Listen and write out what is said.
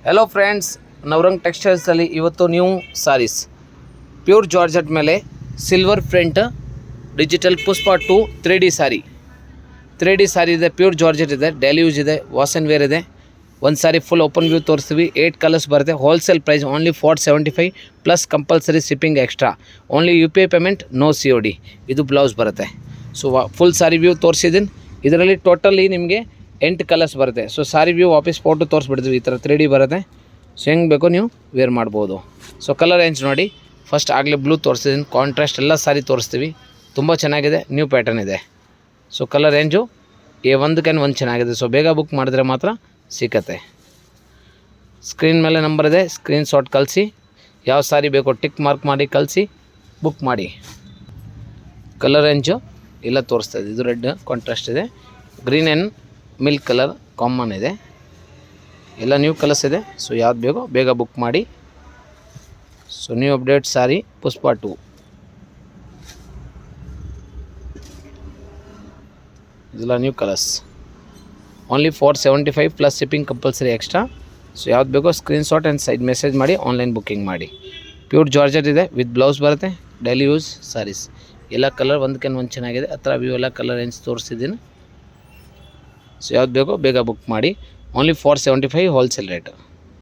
Hello friends, Navrang ಟೆಕ್ಸ್ಟೈಲ್ಸಲ್ಲಿ ಇವತ್ತು new saris pure georgette ಮೇಲೆ silver print digital ಪುಷ್ಪ 2 3D ಸಾರಿ. 3D ಸಾರಿ ಇದೆ, pure georgette ಇದೆ, ಡೈಲಿ ಯೂಸ್ ಇದೆ, ವಾಶ್ ಆ್ಯಂಡ್ ವೇರ್ ಇದೆ. ಒಂದು ಸಾರಿ ಫುಲ್ ಓಪನ್ ವ್ಯೂ ತೋರಿಸ್ತೀವಿ. 8 ಕಲರ್ಸ್ ಬರುತ್ತೆ. Wholesale price only 475 plus compulsory shipping extra. Only UPI payment, no COD. ಇದು blouse ಬರುತ್ತೆ. ಸೊ ಫುಲ್ ಸಾರಿ ವ್ಯೂ ತೋರಿಸಿದ್ದೀನಿ. ಇದರಲ್ಲಿ ಟೋಟಲಿ ನಿಮಗೆ 8 ಕಲರ್ಸ್ ಬರುತ್ತೆ. ಸೊ ಸಾರಿ ವ್ಯೂ ವಾಪಸ್ ಫೋಟೋ ತೋರಿಸ್ಬಿಡ್ತೀವಿ. ಈ ಥರ 3D ಬರುತ್ತೆ. ಸೊ ಹೆಂಗೆ ಬೇಕೋ ನೀವು ವೇರ್ ಮಾಡ್ಬೋದು. ಸೊ ಕಲರ್ ರೇಂಜ್ ನೋಡಿ. ಫಸ್ಟ್ ಆಗಲೇ ಬ್ಲೂ ತೋರಿಸ್ತಿದ್ದೀನಿ, ಕಾಂಟ್ರಾಸ್ಟ್ ಎಲ್ಲ ಸಾರಿ ತೋರಿಸ್ತೀವಿ. ತುಂಬ ಚೆನ್ನಾಗಿದೆ, ನ್ಯೂ ಪ್ಯಾಟರ್ನ್ ಇದೆ. ಸೊ ಕಲರ್ ರೇಂಜು ಒಂದು ಚೆನ್ನಾಗಿದೆ. ಸೊ ಬೇಗ ಬುಕ್ ಮಾಡಿದ್ರೆ ಮಾತ್ರ ಸಿಕ್ಕತ್ತೆ. ಸ್ಕ್ರೀನ್ ಮೇಲೆ ನಂಬರ್ ಇದೆ, ಸ್ಕ್ರೀನ್ ಶಾಟ್ ಕಳಿಸಿ. ಯಾವ ಸಾರಿ ಬೇಕೋ ಟಿಕ್ ಮಾರ್ಕ್ ಮಾಡಿ ಕಳಿಸಿ, ಬುಕ್ ಮಾಡಿ. ಕಲರ್ ರೇಂಜು ಎಲ್ಲ ತೋರಿಸ್ತಾ ಇದೆ. ಇದು ರೆಡ್ ಕಾಂಟ್ರಾಸ್ಟ್ ಇದೆ, green and milk colour common ಇದೆ. ಎಲ್ಲ ನ್ಯೂ ಕಲರ್ಸ್ ಇದೆ. ಸೊ ಯಾವ್ದು ಬೇಕೋ ಬೇಗ ಬುಕ್ ಮಾಡಿ. So new update sari Pushpa 2. ಇದೆಲ್ಲ new colours. Only 475 plus shipping compulsory extra. So ಯಾವ್ದು ಬೇಕೋ screenshot and side message ಮಾಡಿ, ಆನ್ಲೈನ್ ಬುಕ್ಕಿಂಗ್ ಮಾಡಿ. ಪ್ಯೂರ್ ಜಾರ್ಜೆಟ್ ಇದೆ, ವಿತ್ ಬ್ಲೌಸ್ ಬರುತ್ತೆ. Daily use saris. ಎಲ್ಲ ಕಲರ್ ಒಂದು ಚೆನ್ನಾಗಿದೆ. ಹತ್ರ ವ್ಯೂ ಎಲ್ಲ ಕಲರ್ ರೇಂಜ್ ತೋರಿಸಿದ್ದೀನಿ. ಸೊ ಯಾವ್ದು ಬೇಕೋ ಬೇಗ ಬುಕ್ ಮಾಡಿ. Only 475 wholesale rate.